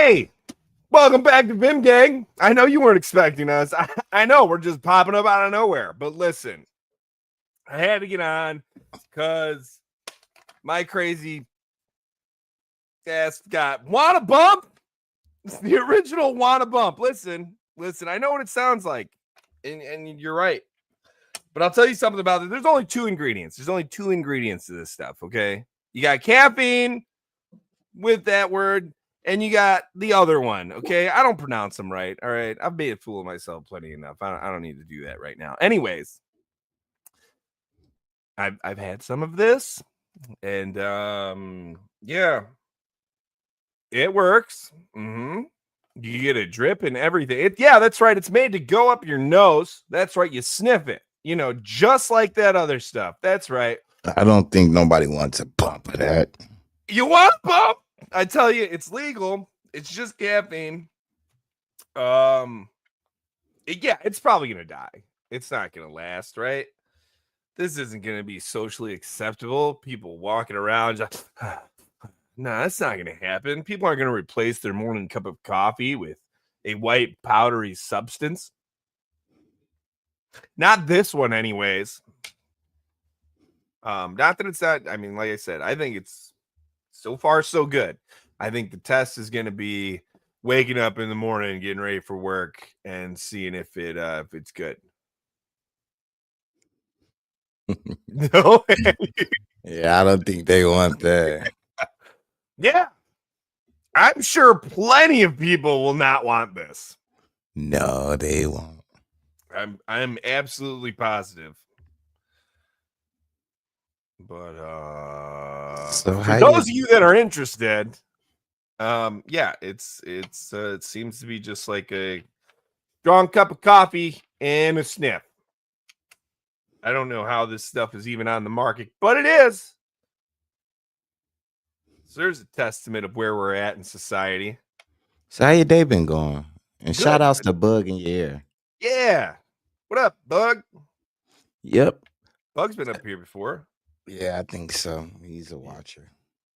Hey, welcome back to Vim Gang. I know you weren't expecting us. I know we're just popping up out of nowhere. But listen, I had to get on because my crazy ass got Wanna Bump. It's the original Wanna Bump. Listen. I know what it sounds like. And you're right. But I'll tell you something about it. There's only two ingredients. There's only two ingredients to this stuff, okay? You got caffeine with that word, and you got the other one, okay? I don't pronounce them right, all right? I've made a fool of myself plenty enough. I don't need to do that right now. Anyways, I've had some of this, and yeah, it works. You get a drip and everything. Yeah, that's right. It's made to go up your nose. That's right. You sniff it, just like that other stuff. That's right. I don't think nobody wants a bump of that. You want a bump? I tell you, it's legal. It's just caffeine. Yeah, it's probably gonna die. It's not gonna last, right? This isn't gonna be socially acceptable. People walking around just, no, that's not gonna happen. People aren't gonna replace their morning cup of coffee with a white powdery substance. Not this one, anyways. Not that it's not. I mean, like I said, I think it's so far so good. I think the test is gonna be waking up in the morning, getting ready for work, and seeing if it's good. No. Yeah, I don't think they want that. Yeah. I'm sure plenty of people will not want this. No, they won't. I'm absolutely positive. But so for those of you that are interested, yeah, it seems to be just like a strong cup of coffee and a sniff. I don't know how this stuff is even on the market, but it is. So there's a testament of where we're at in society. So how your day been going? And shout outs to Bug in your ear. Yeah. What up, Bug? Yep. Bug's been up here before. Yeah, I think so. He's a watcher.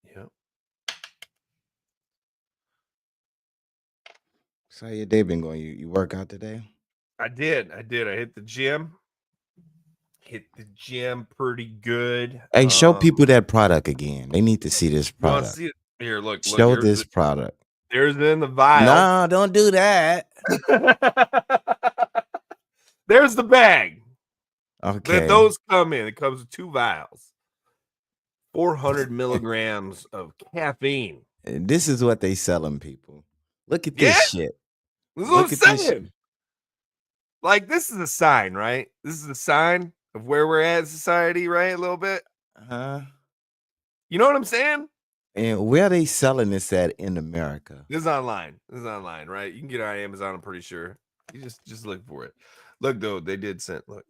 Yep. So how your day been going? You work out today? I did. I hit the gym. Pretty good. Hey, show people that product again. They need to see this product. See it? Here, look. Show this product. There's it in the vial. No, don't do that. There's the bag. Okay. Those come in. It comes with 2 vials. 400 milligrams of caffeine. And this is what they selling people. Look at this shit. This is what I'm saying. Like, this is a sign, right? This is a sign of where we're at in society, right? A little bit. You know what I'm saying? And where are they selling this at in America? This is online. Right? You can get it on Amazon, I'm pretty sure. You just look for it. Look, though, they did send, look.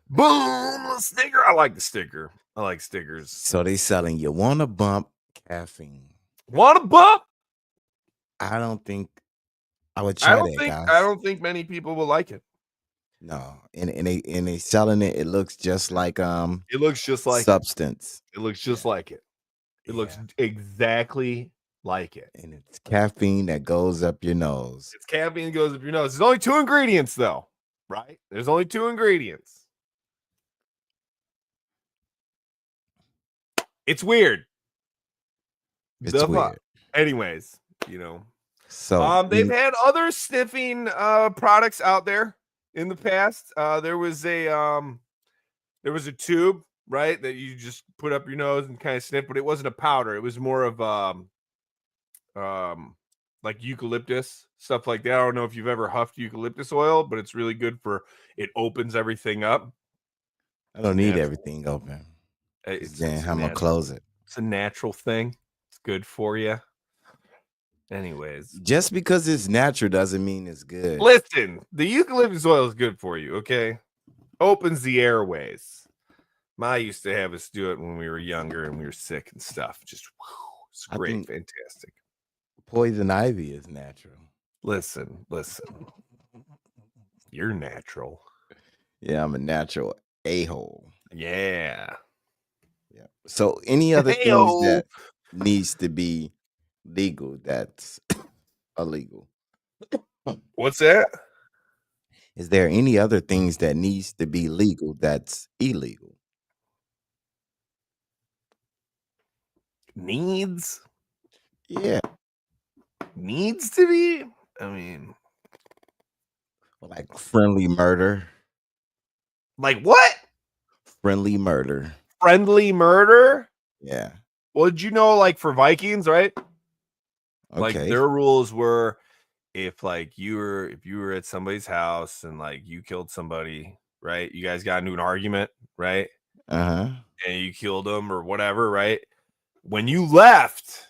Boom! Sticker. I like the sticker. I like stickers. So they selling you Wanna Bump caffeine. Wanna Bump? I don't think I would try that, guys. I don't think many people will like it. No, and they selling it. It looks just like It looks just like substance. It looks just like it. It looks exactly like it. And it's caffeine that goes up your nose. It's caffeine that goes up your nose. There's only 2 ingredients, though, right? There's only 2 ingredients. It's weird. It's weird. Anyways, So they've had other sniffing products out there in the past. There was a tube, right, that you just put up your nose and kind of sniff, but it wasn't a powder. It was more of like eucalyptus, stuff like that. I don't know if you've ever huffed eucalyptus oil, but it's really good for it opens everything up. I don't need everything open. Then I'm gonna close it. It's a natural thing. It's good for you. Anyways, just because it's natural doesn't mean it's good. Listen, the eucalyptus oil is good for you, okay? Opens the airways. Ma used to have us do it when we were younger and we were sick and stuff. Just it's great, fantastic. Poison ivy is natural. Listen. You're natural. Yeah, I'm a natural a-hole. Yeah. So any other things that needs to be legal that's illegal? What's that? Is there any other things that needs to be legal that's illegal? Needs? Yeah. Needs to be? I mean, Like friendly murder. like what? Friendly murder. Friendly murder? Yeah. Well, did you know, like for Vikings, right? Like Okay. their rules were if you were at somebody's house and like you killed somebody, right? You guys got into an argument, right? Uh-huh. And you killed them or whatever, right? When you left,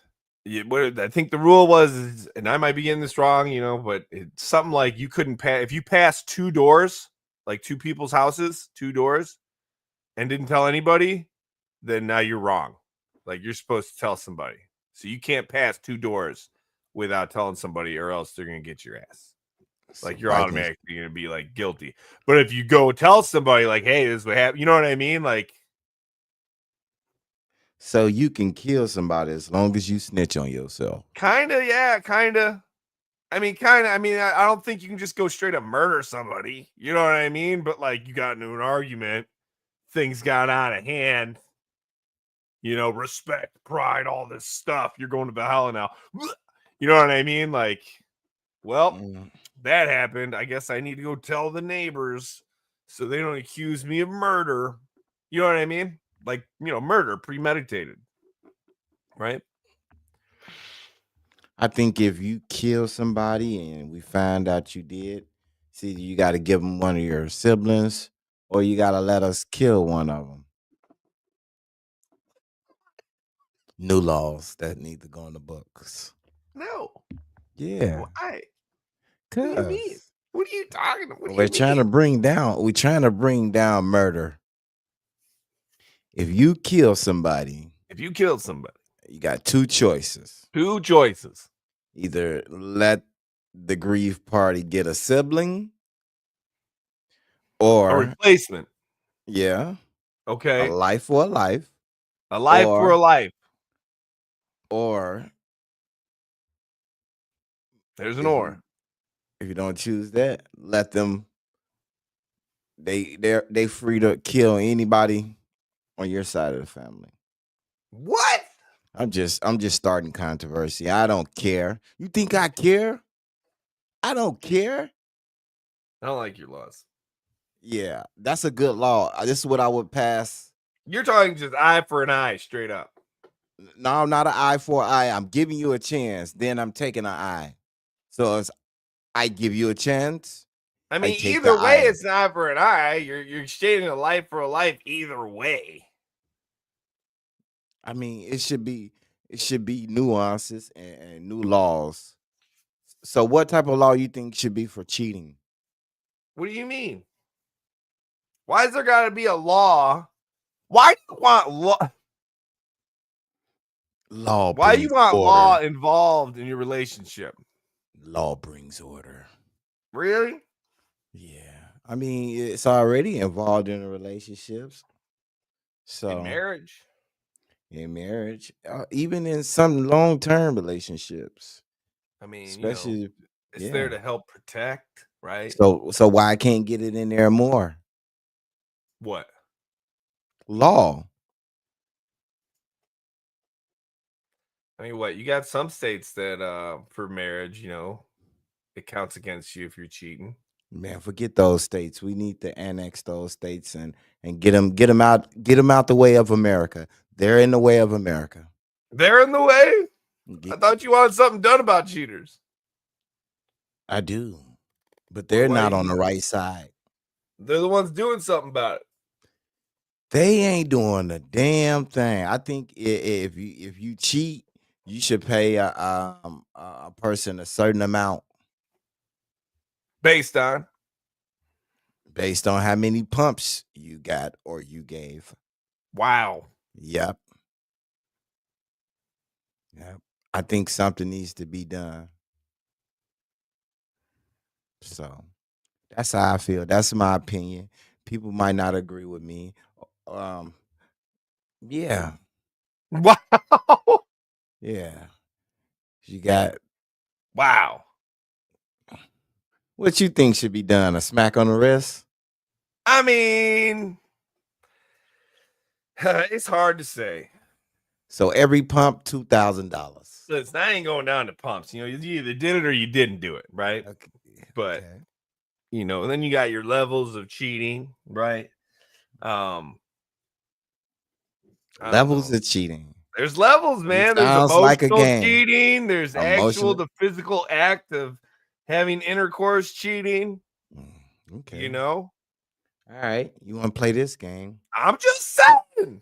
I think the rule was, and I might be getting this wrong, but it's something like you couldn't pass if you passed two doors, like two people's houses, two doors, and didn't tell anybody, then now you're wrong. Like you're supposed to tell somebody. So you can't pass two doors without telling somebody, or else they're gonna get your ass. Like you're Vikings. automatically gonna be like guilty. But if you go tell somebody, like, hey, this is what happened, you know what I mean? Like, so you can kill somebody as long as you snitch on yourself. kinda, yeah, kinda. I mean, kind of. I mean, I don't think you can just go straight up murder somebody. You know what I mean? But like, you got into an argument, things got out of hand. Respect, pride, all this stuff. You're going to Valhalla now. You know what I mean? Like, well, that happened. I guess I need to go tell the neighbors so they don't accuse me of murder. You know what I mean? Like, murder, premeditated, right? I think if you kill somebody and we find out you did, see, you got to give them one of your siblings, or you got to let us kill one of them. New laws that need to go in the books. No. Yeah. Why? What do you mean? What are you talking about? We're trying to bring down murder. If you kill somebody, you got two choices. Either let the grieved party get a sibling, or a replacement. Yeah. Okay. A life for a life. A life for a life. Or there's an or. If you don't choose that, let them. They free to kill anybody on your side of the family. What? I'm just starting controversy. I don't care. You think I care? I don't care. I don't like your laws. Yeah, that's a good law. This is what I would pass. You're talking just eye for an eye, straight up. No, not an eye for an eye. I'm giving you a chance. Then I'm taking an eye. So it's, I give you a chance. I mean, either way, it's an eye for an eye. You're exchanging a life for a life either way. I mean, it should be nuances and new laws. So what type of law you think should be for cheating? What do you mean? Why is there got to be a law? Why do you want law? Why do you want law involved in your relationship? Law brings order. Really? Yeah. I mean, it's already involved in the relationships. So in marriage, even in some long-term relationships. I mean, especially it's there to help protect, right? So why I can't get it in there more? What? Law. I mean, what? You got some states that for marriage, it counts against you if you're cheating. Man, forget those states. We need to annex those states and get them out the way of America. They're in the way of America. They're in the way? I thought you wanted something done about cheaters. I do. But they're not on the right side. They're the ones doing something about it. They ain't doing a damn thing. I think if you cheat, you should pay a person a certain amount. Based on how many pumps you got or you gave. Wow. Yep. I think something needs to be done. So that's how I feel. That's my opinion. People might not agree with me. Yeah. Wow. Yeah. You got Wow. What you think should be done? A smack on the wrist? I mean, it's hard to say. So every pump, $2,000. Listen, I ain't going down to pumps. You either did it or you didn't do it, right? Okay. But okay. then you got your levels of cheating, right? I don't Levels know. of cheating. There's levels, man. There's sounds emotional like a game. cheating. There's Emotional- the physical act of having intercourse cheating. Okay. All right. You want to play this game? I'm just saying.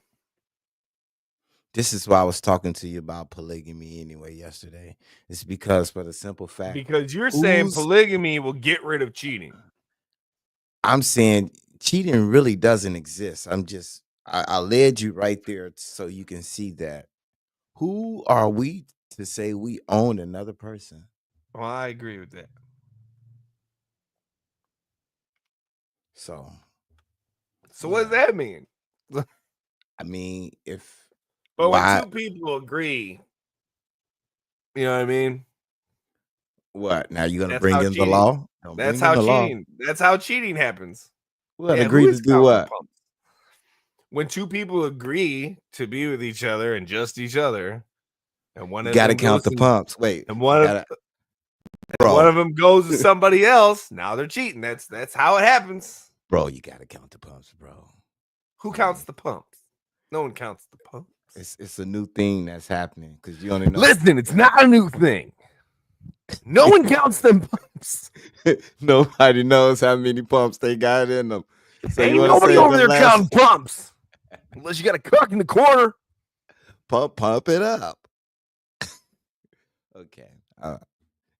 This is why I was talking to you about polygamy anyway yesterday. It's because for the simple fact. Because you're saying polygamy will get rid of cheating. I'm saying cheating really doesn't exist. I led you right there so you can see that. Who are we to say we own another person? Well, I agree with that. So what does that mean? I mean, when two people agree, you know what I mean? What? Now you're gonna bring in the law? That's how cheating. That's how cheating happens. Well, agree to do what? When two people agree to be with each other and just each other, and one you got to count the pumps. Wait, and one of them goes to somebody else. Now they're cheating. That's how it happens. Bro, you got to count the pumps, bro. Who counts the pumps? No one counts the pumps. It's a new thing that's happening because you only know. Listen, it's not a new thing. No one counts them pumps. Nobody knows how many pumps they got in them. So ain't nobody over there counting pumps. Unless you got a cook in the corner. Pump it up. Okay.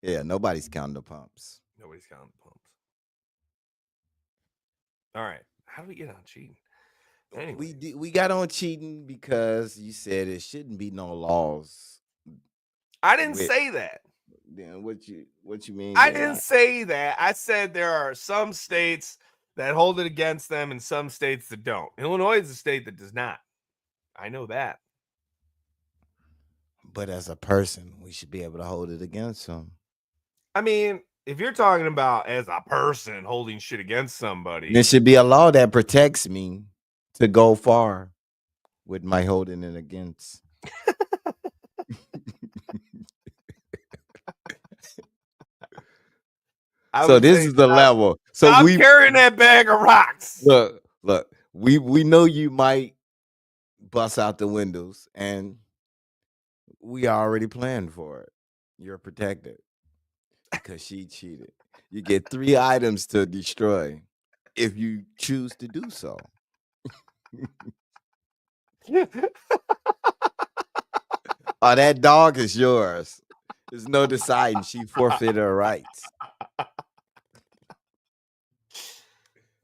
Yeah, nobody's counting the pumps. Nobody's counting the pumps. All right. How do we get on cheating? Anyway. We got on cheating because you said it shouldn't be no laws. I didn't say that. Then what you mean? I didn't say that. I said there are some states that hold it against them and some states that don't. Illinois is a state that does not. I know that. But as a person, we should be able to hold it against them. I mean, if you're talking about as a person holding shit against somebody, there should be a law that protects me to go far with my holding it against. So this is the level. So I'm carrying that bag of rocks. Look, we know you might bust out the windows, and we already planned for it. You're protected because she cheated. You get 3 items to destroy if you choose to do so. Oh, that dog is yours. There's no deciding. She forfeited her rights.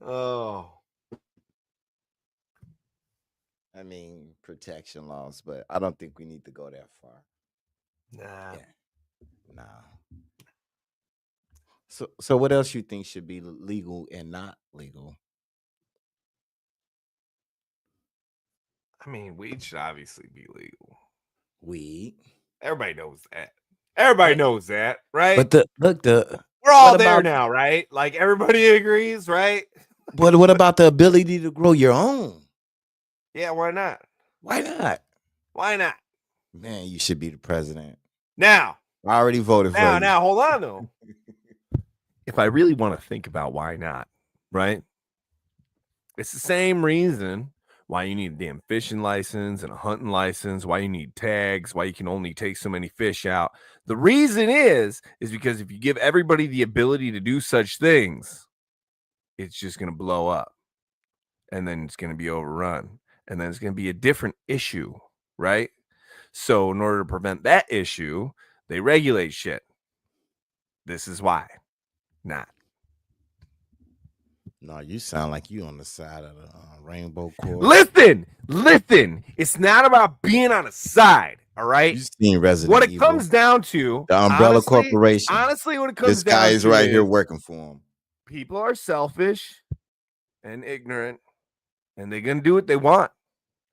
Oh. I mean, protection laws, but I don't think we need to go that far. Nah. Yeah. Nah. So what else you think should be legal and not legal? I mean, weed should obviously be legal. Weed? Everybody knows that. Everybody knows that, right? But we're all there now, right? Like everybody agrees, right? But what about the ability to grow your own? Yeah, why not? Why not? Why not? Man, you should be the president. Now. I already voted for you. Now, hold on, though. If I really want to think about why not, right? It's the same reason why you need a damn fishing license and a hunting license, why you need tags, why you can only take so many fish out. The reason is because if you give everybody the ability to do such things, it's just going to blow up. And then it's going to be overrun. And then it's going to be a different issue, right? So in order to prevent that issue, they regulate shit. This is why. Not. No, you sound like you on the side of the rainbow cord. Listen. It's not about being on a side, all right? You've seen Resident What it Evil. comes down to, the Umbrella Corporation. Honestly, what it comes this down to, guy is right here working for him. People are selfish and ignorant, and they're gonna do what they want.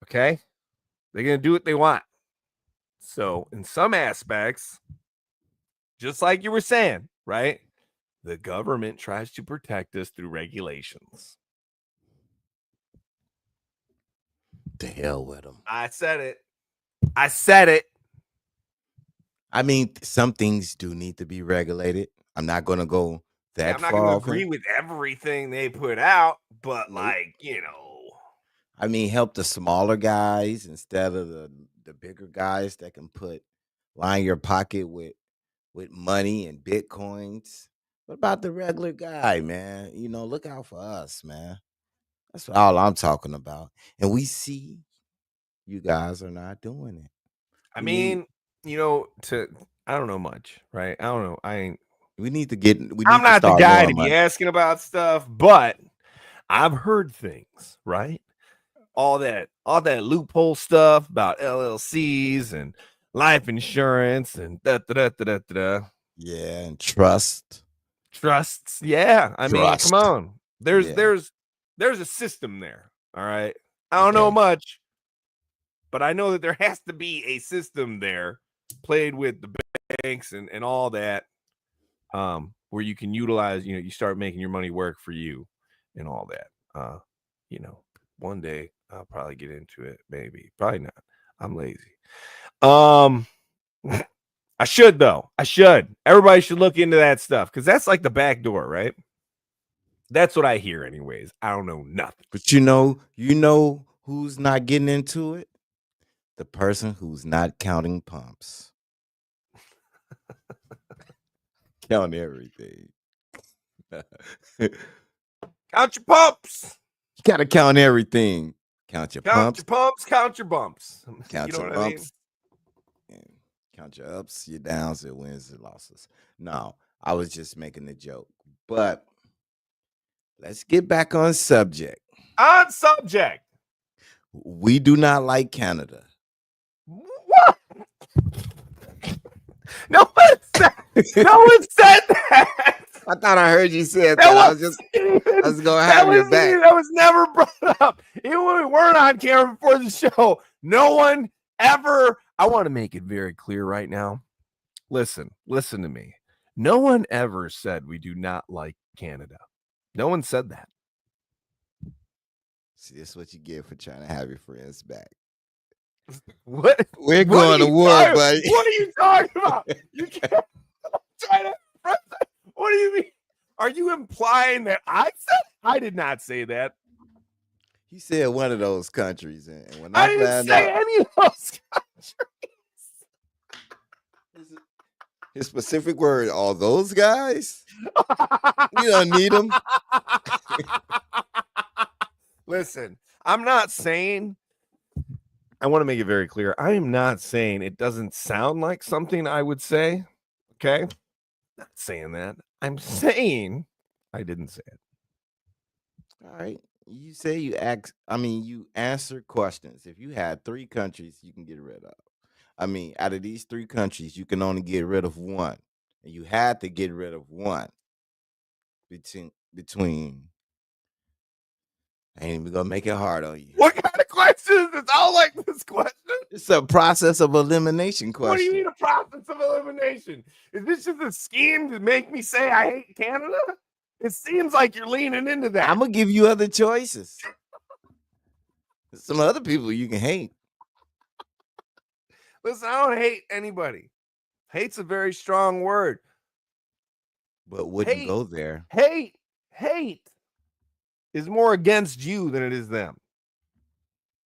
Okay, they're gonna do what they want. So, in some aspects, just like you were saying, right? The government tries to protect us through regulations. The hell with them. I said it. I said it. I mean, some things do need to be regulated. I'm not going to go that I'm not far going to off agree it. with everything they put out, but Nope. like, you know. I mean, help the smaller guys instead of the bigger guys that can line your pocket with money and bitcoins. What about the regular guy, man? You know, look out for us, man. That's all I'm talking about. And we see you guys are not doing it. I We need mean, you know, I don't know much, right? I don't know. we need to get we I'm need to not the start guy knowing to be money. asking about stuff, but I've heard things, right? All that loophole stuff about LLCs and life insurance and Yeah, and trust. trusts. Yeah, I mean, come Trust. on. There's Yeah. a system there. All right. I don't know Okay. much, but I know that there has to be a system there played with the banks and all that, where you can utilize, you start making your money work for you and all that. One day I'll probably get into it, maybe. Probably not. I'm lazy. I should though. I should. Everybody should look into that stuff because that's like the back door, right? That's what I hear, anyways. I don't know nothing. But you know who's not getting into it? The person who's not counting pumps. Count everything. You Count your pumps. gotta count everything. Count your Count pumps. your pumps. Count your bumps. Count You know your what I mean? bumps. And count your ups, your downs, your wins, your losses. No, I was just making a joke. But let's get back on subject. On subject. We do not like Canada. What? No one said that. I thought I heard you say that. That I was gonna have your back. That was never brought up. Even when we weren't on camera before the show, no one ever. I want to make it very clear right now. Listen to me. No one ever said we do not like Canada. No one said that. See, this is what you get for trying to have your friends back. What? We're going to war, buddy. What are you talking about? You can't try to. What do you mean? Are you implying that I said? I did not say that. He said one of those countries, and when I didn't say any of those countries. His specific word, all those guys, you don't need them. Listen, I'm not saying. I want to make it very clear. I am not saying it doesn't sound like something I would say. Okay, not saying that. I'm saying I didn't say it. All right. You say you answer questions. If you had 3 countries you can get rid of. Out of these 3 countries, you can only get rid of one. And you had to get rid of one between. I ain't even gonna make it hard on you. What kind of questions? It's all like this question. It's a process of elimination question. What do you mean a process of elimination? Is this just a scheme to make me say I hate Canada? It seems like you're leaning into that. I'm gonna give you other choices. Some other people you can hate. Listen, I don't hate anybody. Hate's a very strong word. But wouldn't go there. Hate is more against you than it is them.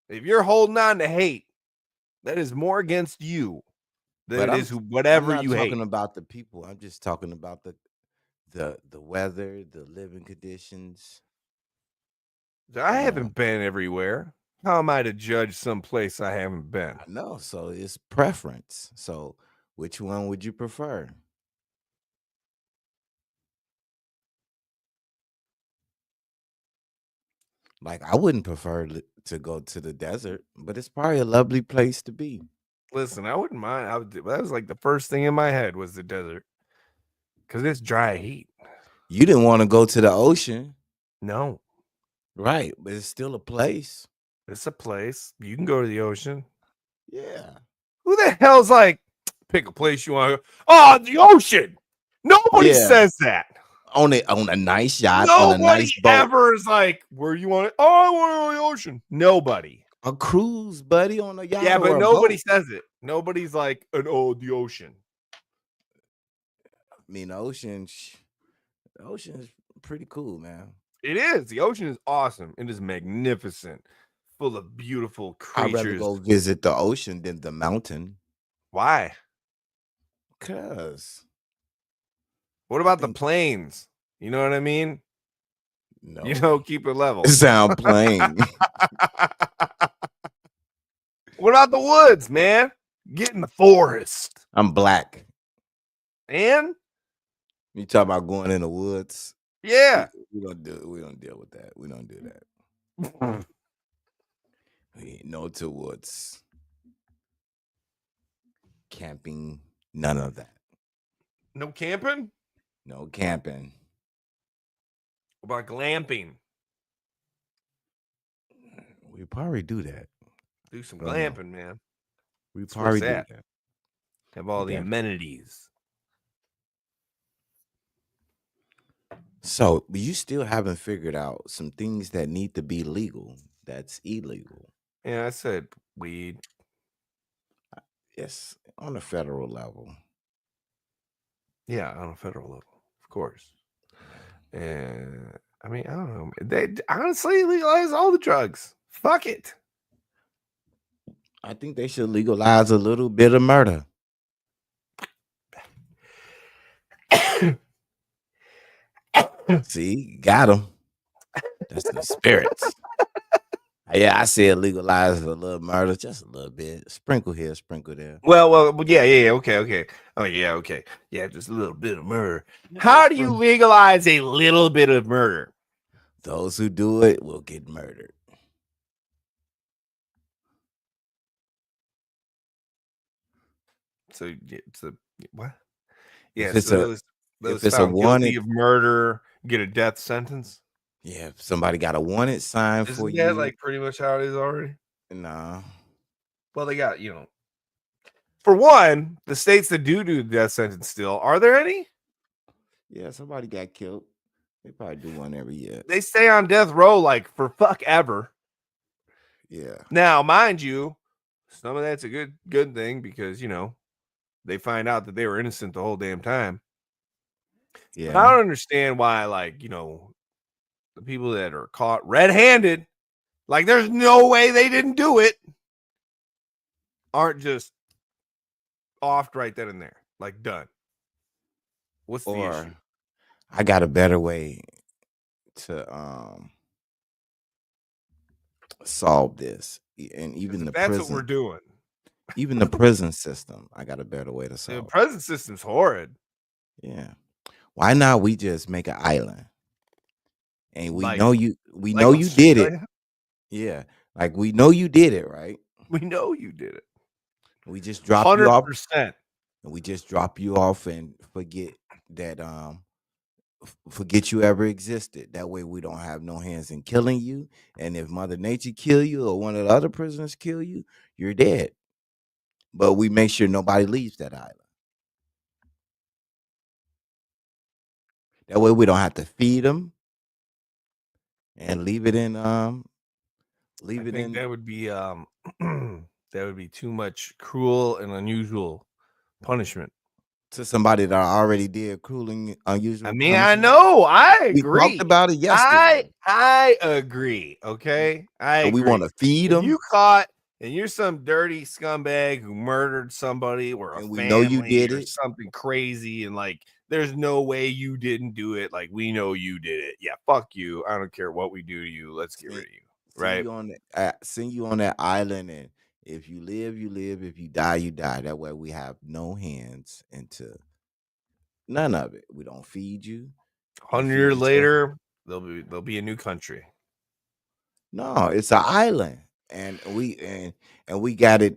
If you're holding on to hate, that is more against you than it is whatever you hate. I'm not talking about the people. I'm just talking about the weather, the living conditions. I haven't been everywhere. How am I to judge some place I haven't been? No, so it's preference. So which one would you prefer? Like, I wouldn't prefer to go to the desert, but it's probably a lovely place to be. Listen, I wouldn't mind. That was like the first thing in my head was the desert, because it's dry heat. You didn't want to go to the ocean. No. Right, but it's still a place. It's a place. You can go to the ocean. Yeah. Who the hell's like, Pick a place you want to go. Oh, the ocean. Nobody Yeah. says that. On a nice yacht, on a Nobody nice boat. ever is like, where you want it? Oh, I want to go to the ocean. Nobody. A cruise, buddy, on a yacht. Yeah, or but a nobody boat. says it. Nobody's like, the ocean. I mean, the ocean is pretty cool, man. It is. The ocean is awesome. It is magnificent, full of beautiful I'd rather creatures. go visit the ocean than the mountain. Why? Cause What about the plains? You know what I mean? no, You know, keep it level. it sound plain. What about the woods, man? Get in the forest. I'm black. And You talk about going in the woods? yeah. We don't deal with that. We don't do that. We ain't no to woods. Camping, none of that. No camping? No camping. What about glamping? We probably do that. Do some Don't know. glamping, man. We That's where probably it's do at. that. Have all the Yeah. amenities. So you still haven't figured out some things that need to be legal that's illegal. Yeah, I said weed. Yes, on a federal level. Yeah, on a federal level, of course. And I mean, I don't know. They honestly legalize all the drugs. Fuck it. I think they should legalize a little bit of murder. See, got him. That's the spirits. Yeah, I said legalize a little murder, just a little bit. Sprinkle here, sprinkle there. Well, yeah, okay. Oh, yeah, okay. Yeah, just a little bit of murder. How do you legalize a little bit of murder? Those who do it will get murdered. So it's a what? Yeah, If it's so a- those if it's a found guilty wanted- of murder get a death sentence. Yeah, if somebody got a wanted sign for Isn't you. that like pretty much how it is already? Nah. Well, they got, for one, the states that do the death sentence still, are there any? Yeah, somebody got killed. They probably do one every year. They stay on death row like for fuck ever. Yeah. Now, mind you, some of that's a good thing because, they find out that they were innocent the whole damn time. Yeah. But I don't understand why, the people that are caught red-handed, like there's no way they didn't do it, aren't just offed right then and there, like done. What's the issue? I got a better way to solve this. And even the That's prison, what we're doing. even the prison system, I got a better way to The solve. prison system's horrid. Yeah. Why not we just make an island? And we Like- know you Like know you did it. Australia? Yeah. Like we know you did it, right? We know you did it. We just drop you off. 100%. And we just drop you off and forget that forget you ever existed. That way we don't have no hands in killing you. And if Mother Nature kill you or one of the other prisoners kill you, you're dead. But we make sure nobody leaves that island. That way we don't have to feed them and leave it in I think that would be that would be too much cruel and unusual punishment. to somebody that already did cruel and unusual. I mean, I punishment. know, I We agree. talked about it yesterday. I agree. Okay, So we want to feed If them. you caught and you're some dirty scumbag who murdered somebody or a And we know you family did or it. something crazy, and there's no way you didn't do it. Like, we know you did it. Yeah, fuck you. I don't care what we do to you. Let's get rid of you. Right. Send you on that island, and if you live, you live. If you die, you die. That way we have no hands into none of it. We don't feed you. 100 feed years yourself. later, there'll be a new country. No, it's an island, and we got it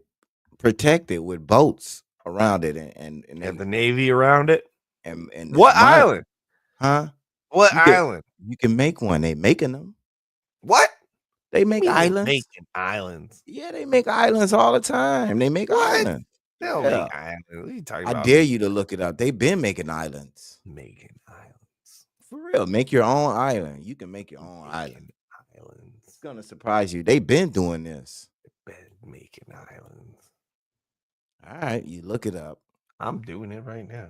protected with boats around it, and And the Navy around it. and What it's mine. island? Huh? What You can- island? You can make one. They making them. What? They make What do you mean islands. Making islands. Yeah, they make islands all the time. They make What? islands. They don't Yeah. make islands. What are you talking I about? dare you to look it up. They've been making islands. Making islands. For real. Make your own island. You can make your own island. Making islands. It's gonna surprise you. They've been doing this. Been making islands. All right, you look it up. I'm doing it right now.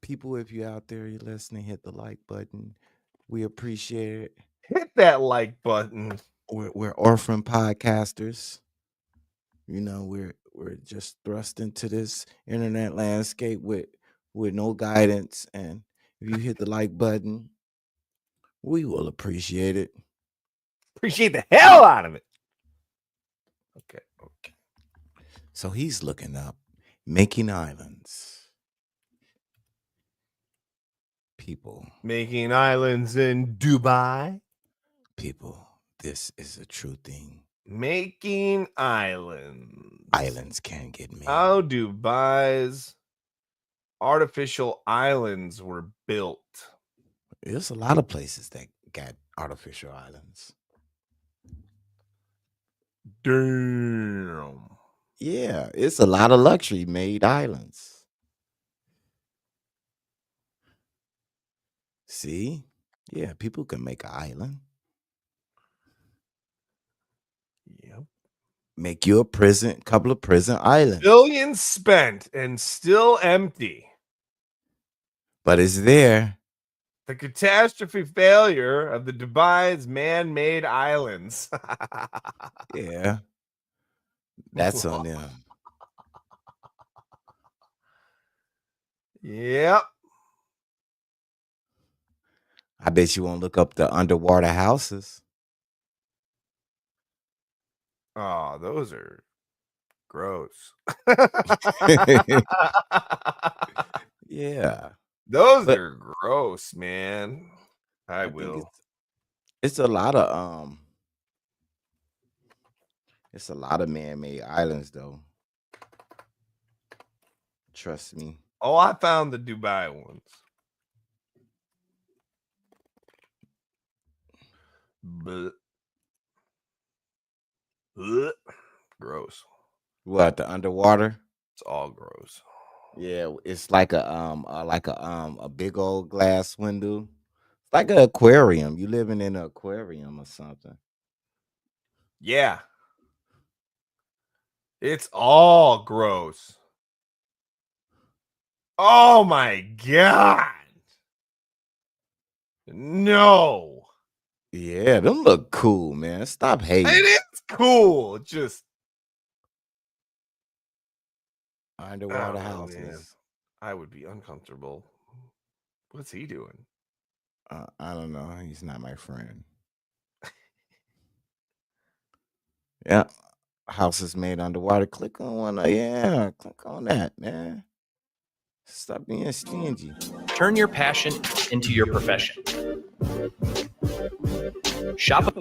People, if you're out there, you're listening, hit the like button. We appreciate it. Hit that like button. We're orphan podcasters. You know, we're just thrust into this internet landscape with no guidance. And if you hit the like button, we will appreciate it. Appreciate the hell out of it. Okay. So he's looking up making islands. People, Making islands in Dubai. people, this is a true thing. Making islands. Islands can get made. How Dubai's artificial islands were built. There's a lot of places that got artificial islands. Damn. Yeah, it's a lot of luxury made islands. See? Yeah, people can make an island. Yep. Make you a couple of prison islands. Billions spent and still empty. But it's there. The catastrophe failure of the Dubai's man-made islands. Yeah. That's on them. Yep. I bet you won't look up the underwater houses. Oh, those are gross. Yeah. Those But- are gross, man. I think will. It's a lot of man-made islands though. Trust me. Oh, I found the Dubai ones. But gross. What, the underwater? It's all gross. Yeah, it's like a big old glass window. It's like an aquarium. You living in an aquarium or something. Yeah. It's all gross. Oh my God. No. Yeah, them look cool, man. Stop hating. It is cool. Just Underwater Oh, houses. man. I would be uncomfortable. What's he doing? I don't know. He's not my friend. Yeah. Houses made underwater. Click on one. Yeah, click on that, man. Stop being stingy. Turn your passion into your profession. Shop.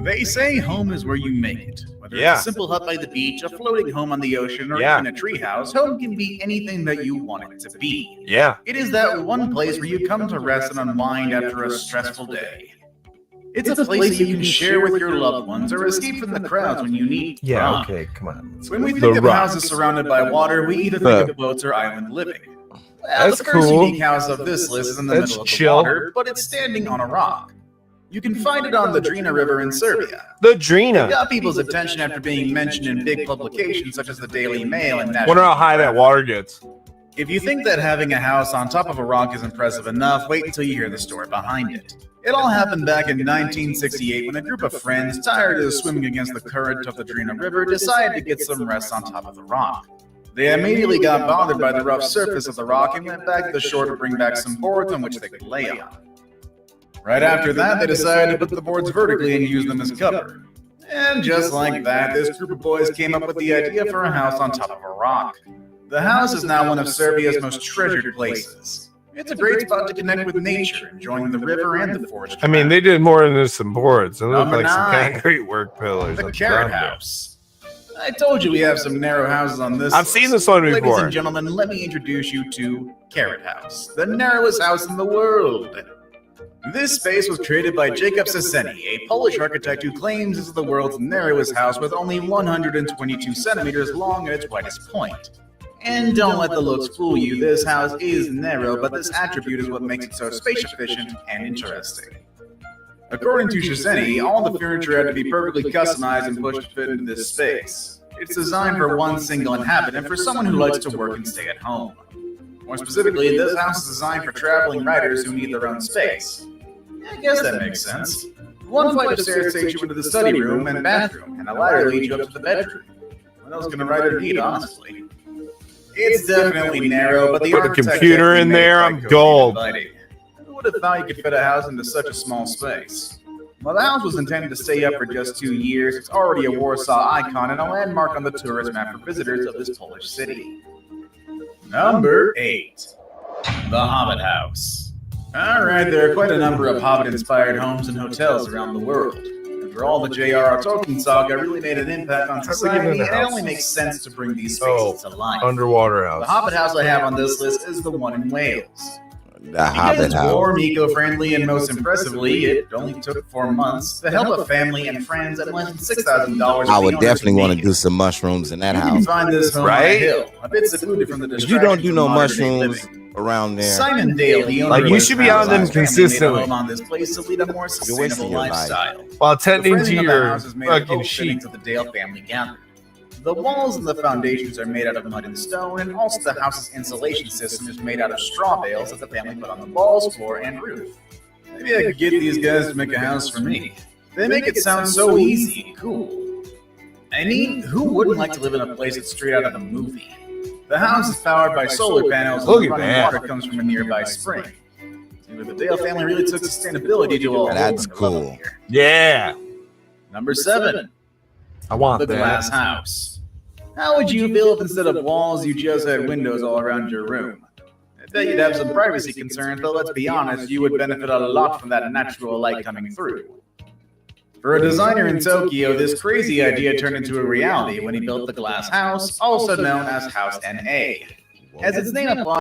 They say home is where you make it. Whether Yeah. it's a simple hut by the beach, a floating home on the ocean, or Yeah. even a treehouse, home can be anything that you want it to be. Yeah. It is that one place where you come to rest and unwind after a stressful day. It's a place that you can share with your loved ones or escape from the crowds when you need to Yeah. run. Okay. Come on. When we The think of Rock. houses surrounded by water, we either think of boats or island living. Well, That's the first cool. unique house of this list is in the That's middle of chill. the water, but it's standing on a rock. You can find it on the Drina River in Serbia. The It Drina. got people's attention after being mentioned in big publications such as the Daily Mail and National Wonder how high that water gets. If you think that having a house on top of a rock is impressive enough, wait until you hear the story behind it. It all happened back in 1968 when a group of friends, tired of swimming against the current of the Drina River, decided to get some rest on top of the rock. They immediately got bothered by the rough surface of the rock and went back to the shore to bring back some boards on which they could lay on. Right after that, they decided to put the boards vertically and use them as cover. And just like that, this group of boys came up with the idea for a house on top of a rock. The house is now one of Serbia's most treasured places. It's a great spot to connect with nature, enjoying the river and the forest. I mean, they did more than just some boards. It looked Number like some 9. concrete work pillars. the That's Carrot done. House. I told you we have some narrow houses on this I've list. seen this one Ladies before. and gentlemen, let me introduce you to Carrot House, the narrowest house in the world. This space was created by Jacob Saseni, a Polish architect who claims this is the world's narrowest house with only 122 centimeters long at its widest point. And don't let the looks fool you, this house is narrow, but this attribute is what makes it so space efficient and interesting. According to Saseni, all the furniture had to be perfectly customized and pushed to fit into this space. It's designed for one single inhabitant, for someone who likes to work and stay at home. More specifically, this house is designed for traveling writers who need their own space. I guess that makes sense. One flight of stairs takes you into the study room and bathroom, and a ladder leads you up to the bedroom. What else can a writer need, honestly? It's definitely narrow, but the Put a architect computer actually in made it there, quite I'm cozy and gold. inviting. Who would have thought you could fit a house into such a small space? While the house was intended to stay up for just 2 years, it's already a Warsaw icon and a landmark on the tourist map for visitors of this Polish city. Number 8. The Hobbit House. Alright, there are quite a number of Hobbit-inspired homes and hotels around the world. After all, the J.R.R. Tolkien saga really made an impact on society, and it only makes sense to bring these spaces to life. Underwater The house. Hobbit House I have on this list is the one in Wales. The Because Hobbit it's House. warm, eco-friendly, and most impressively, it only took 4 months to help a family and friends at less than $6,000. I would definitely want to do some mushrooms in that You can house. find this home on a Right? hill, a bit secluded from the If you don't do distractions no of modern-day mushrooms living. around there, Simon Dale, the owner Like, of you this should be on them house, family made a consistently. home on this place to lead a more You're wasting sustainable your life. lifestyle. While The tending to framing of the your house is made of fucking oak sheep. fittings of the Dale family gathered. The walls and the foundations are made out of mud and stone, and also the house's insulation system is made out of straw bales that the family put on the walls, floor, and roof. Maybe I could get these guys to make a house for me. They make it sound so easy and cool. I mean, who wouldn't like to live in a place that's straight out of a movie? The house is powered by solar panels, Look and the at running that. water comes from a nearby spring. The Dale family really took sustainability to a whole That's nother level cool. here. Yeah. Number 7. I want The that. glass house. How would you feel if instead of walls, you just had windows all around your room? I bet you'd have some privacy concerns, but let's be honest, you would benefit a lot from that natural light coming through. For a designer in Tokyo, this crazy idea turned into a reality when he built the glass house, also known as House NA. As its name implies,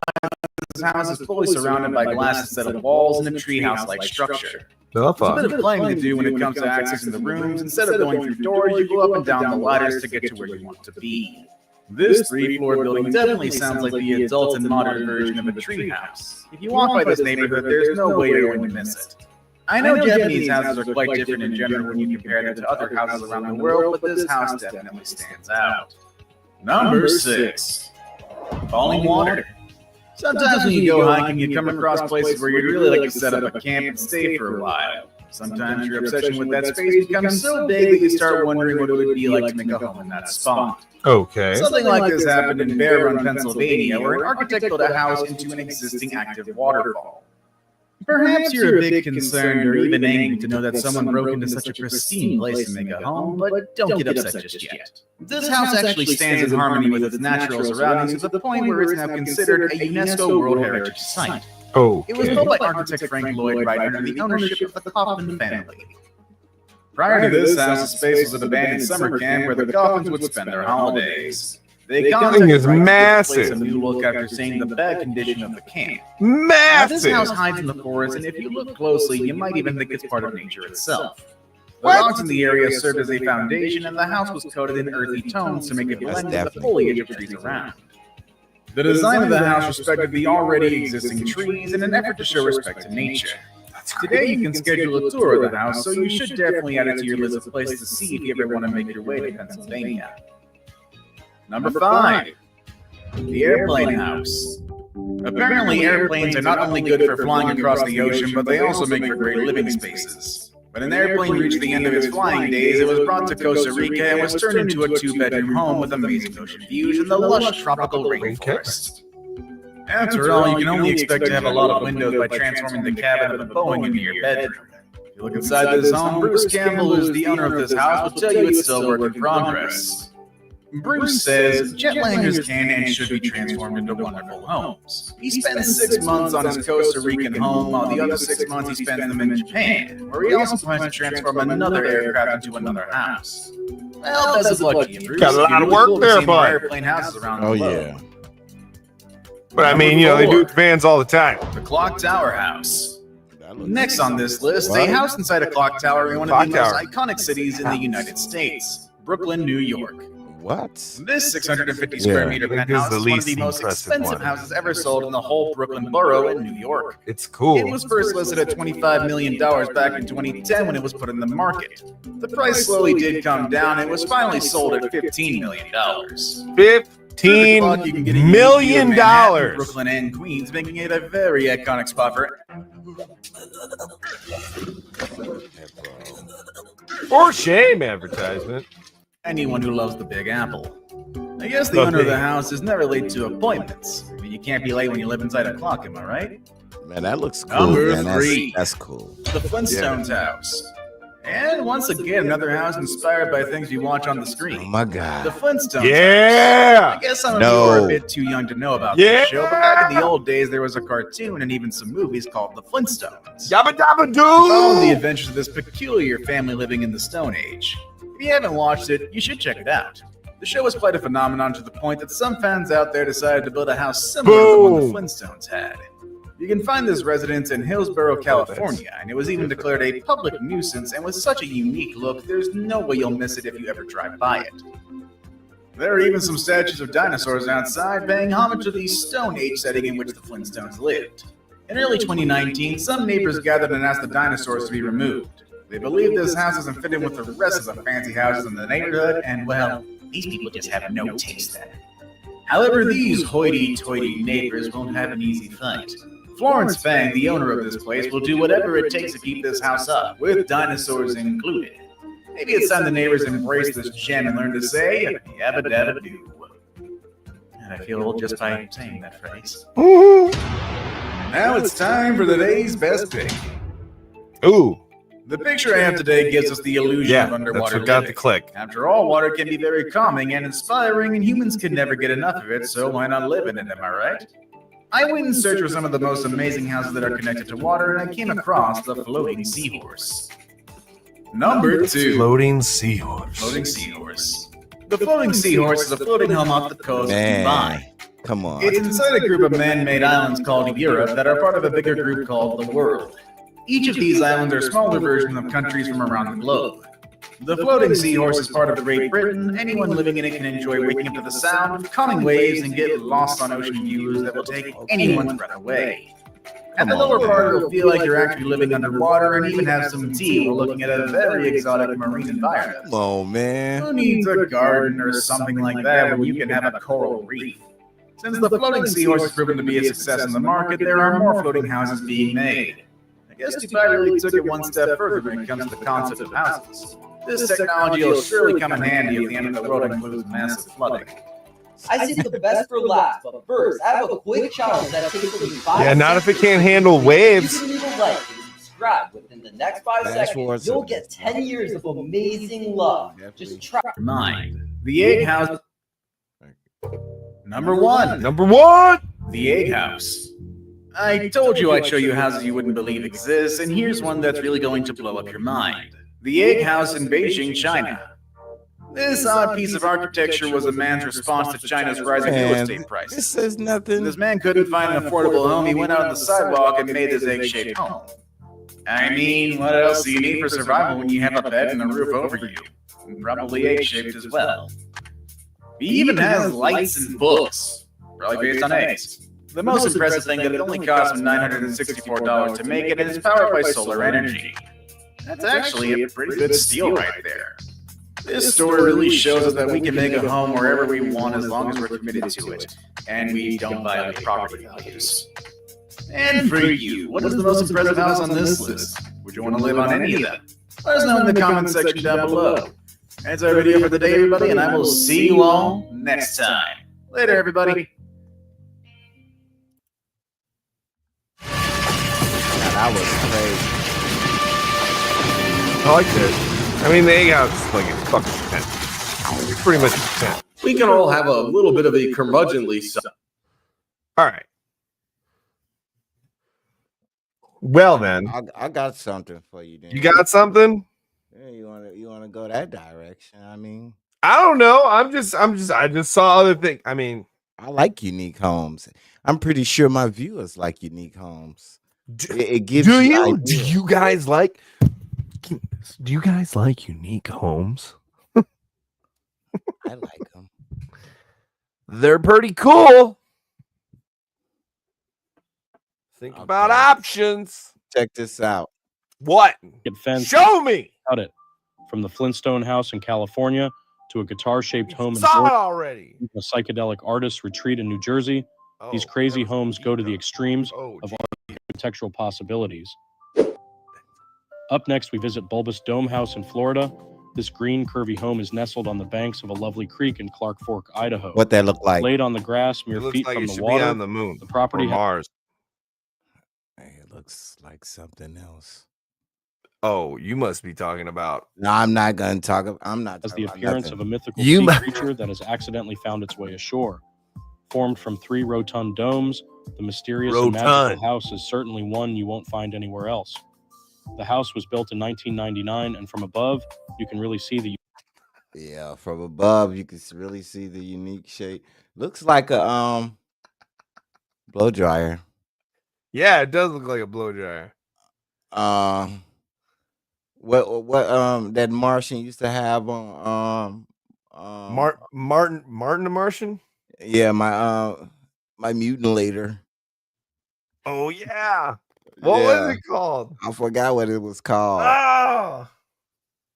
this house is fully surrounded by glass instead of walls and a treehouse-like structure. No There's a fuck. bit of planning to do when it comes to accessing the rooms. Instead of going through doors, you go up and down the ladders to get to where you want to be. This 3-floor building definitely sounds like the adult and modern version of a treehouse. If you walk by this neighborhood, there's no way you're going to miss it. I know Japanese houses are quite different in general when you compare them to other houses around the world, but this house definitely stands out. Number 6. Falling water. Sometimes when you go hiking, you come across places where you'd really like to set up a camp and stay for a while. Sometimes your obsession with that space becomes so big that you start wondering what it would be like to make a home in that spot. Okay. Something like this happened in Bear Run, Pennsylvania, where an architect built a house into an existing active waterfall. Perhaps you're a bit concerned or even angry to know that someone broke into such a pristine place to make a home, but don't get upset just yet. This house actually stands in harmony with its natural surroundings to the point where it's now considered a UNESCO World Heritage Site. Oh. It was built by architect Frank Lloyd Wright under the ownership of the Kaufman family. Prior to this house, the space was an abandoned summer camp where the Kaufmans would spend their holidays. They thing contacted is Wright to massive. place a new look after seeing the bad condition of the camp. Now, this house Massive. hides in the forest, and if you look closely, you might even think it's part of nature itself. The What? rocks in the area served as a foundation, and the house was coated in earthy tones to make it blend with the definitely foliage of trees around. The design of the house respected the already existing trees in an effort to show respect to nature. Today, you can schedule a tour of the house, so you should definitely add it to your list of places to see if you ever want to make your way to Pennsylvania. Number 5. The Airplane House. Apparently, airplanes are not only good for flying across the ocean, but they also make for great living spaces. When an airplane reached the end of its flying days, it was brought to Costa Rica and was turned into a 2-bedroom home with amazing ocean views and the lush tropical rainforest. After all, you can only expect to have a lot of windows by transforming the cabin of a Boeing into your bedroom. If you look inside this home, Bruce Campbell, who's the owner of this house, will tell you it's still work in progress. Bruce says jetliners can and should be transformed into wonderful homes. He spends 6 months on his Costa Rican home, while the other 6 months he spends them in Japan, where he also plans to transform another aircraft into another house. Well, best of luck to you, Bruce. Got a lot It'd be of work cool to there, see more bud. airplane houses around the oh globe. yeah. But I mean, you know, they do vans all the time. The Clock Tower House. I looks Next on this list, What? a house inside a clock tower in one of Clock the most tower. iconic cities in the United States, Brooklyn, New York. What? This 650 square Yeah. meter I think penthouse this is is the one of the least most impressive expensive one. houses ever sold in the whole Brooklyn borough in New York. It's cool. It was first listed at $25 million back in 2010 when it was put in the market. The price slowly did come down and was finally sold at $15 million. $15 million. Brooklyn and Queens, making it a very iconic spot for For shame advertisement. anyone who loves the Big Apple. I guess the The owner of the Big- house is never late to appointments. I mean, you can't be late when you live inside a clock, am I right? Man, that looks cool. Number Man. That's, 3. that's cool. The Flintstones house. And once again, another house inspired by things we watch on the Oh screen. my The God. Flintstones. I Yeah. guess some of No. you are a bit too young to know about Yeah. this show, but back in the old days, there was a cartoon and even some movies called The Flintstones. Yabba dabba Follow the doo. adventures of this peculiar family living in the Stone Age. If you haven't watched it, you should check it out. The show was quite a phenomenon to the point that some fans out there decided to build a house similar to the one the Boom. Flintstones had. You can find this residence in Hillsborough, California, and it was even declared a public nuisance and with such a unique look, there's no way you'll miss it if you ever drive by it. There are even some statues of dinosaurs outside paying homage to the Stone Age setting in which the Flintstones lived. In early 2019, some neighbors gathered and asked the dinosaurs to be removed. They believe this house doesn't fit in with the rest of the fancy houses in the neighborhood, and well, these people just have no taste then. However, these hoity-toity neighbors won't have an easy fight. Florence Fang, the owner of this place, will do whatever it takes to keep this house up, with dinosaurs included. Maybe it's time the neighbors embrace this gem and learn to say, yabba dabba doo. And I feel old just by saying that phrase. Now it's time for the day's best pick. Ooh. The picture I have today gives us the illusion Yeah. of That's underwater what got living. the click. After all, water can be very calming and inspiring, and humans can never get enough of it, so why not live in it, am I right? I went in search for some of the most amazing houses that are connected to water, and I came across the Floating Seahorse. Number 2. Floating seahorse. Floating Seahorse. The Floating Seahorse is a floating home off the coast of Man. Dubai. Come on. It's inside a group of man-made islands called Europe that are part of a bigger group called the World. Each of these islands are smaller versions of countries from around the globe. The Floating Seahorse is part of Great Britain. Anyone living in it can enjoy waking up to the sound of calming waves and get lost on ocean views that will take anyone's breath away. At the lower part, you'll feel like you're actually living underwater and even have some tea while looking at a very exotic marine environment. Come on, man. Who needs a garden or something like that when you can have a coral reef? Since the Floating Seahorse has proven to be a success in the market, there are more floating houses being made. I guess Dubai really took it one step further when it comes to the concept of houses. This technology will surely come in handy if the end of the world includes massive flooding. I see the best for last, but first, I have a quick challenge that takes only 5 Yeah, not if it seconds. can't handle waves. If you leave a like and subscribe within the next 5 Fast seconds, forward you'll to- get 10 years of amazing love. Just try. Mind. The Egg House. Number 1. Number 1. The Egg House. I told you I'd show you houses you wouldn't believe exist, and here's one that's really going to blow up your mind. The Egg House in Beijing, China. This odd piece of architecture was a man's response to China's rising real Man, estate prices. this says nothing. This man couldn't find an affordable home. He went out on the sidewalk and made this egg-shaped home. I mean, what else do you need for survival when you have a bed and a roof over you? And probably egg-shaped as well. He even has lights and books, probably based on eggs. The most impressive thing that it only cost him $964 to make it, and it's powered by solar energy. That's actually a pretty good steal right there. This story really shows us that we can make a home wherever we want as long as we're committed to it, and we don't violate property values. And for you, what is the most impressive house on this list? Would you want to live on any of them? Let us know in the comment section down below. That's our video for the day, everybody, and I will see you all next time. Later, everybody. That was crazy. I like that. I mean, the egg house is like a fucking 10. It's pretty much a 10. We can all have a little bit of a curmudgeonly side. All right. Well, then. I got something for you. Then. You got something? Yeah, you wanna go that direction? I mean, I don't know. I just saw other things. I mean, I like unique homes. I'm pretty sure my viewers like unique homes. It gives Do you you? Do ideas. you guys like? Do you guys like unique homes? I like them. They're pretty cool. Think about Okay. options. Check this out. What? Get fenced. Show me. Cut it. From the Flintstone house in California to a guitar-shaped home in Saw it Georgia, already. a psychedelic artist retreat in New Jersey. These Oh, crazy that was homes go to the Vita. extremes Oh, of gee. architectural possibilities. Up next, we visit Bulbous Dome House in Florida. This green, curvy home is nestled on the banks of a lovely creek in Clark Fork, Idaho. What that look like? Laid on the grass, It mere looks feet like from it the should water, be on the moon the property or Mars. Hey, it looks like something else. Oh, you must be talking about. No, I'm not gonna talk. I'm not. has talking the about appearance nothing. of a mythical You sea mu- creature that has accidentally found its way ashore. Formed from 3 rotund domes, the mysterious and magical Rotund. house is certainly one you won't find anywhere else. The house was built in 1999, and from above, you can really see the Yeah, from above you can really see the unique shape. Looks like a blow dryer. Yeah, it does look like a blow dryer. What that Martian used to have on Martin the Martian. yeah, my mutilator. Oh yeah. What was it called? I forgot what it was called. Oh.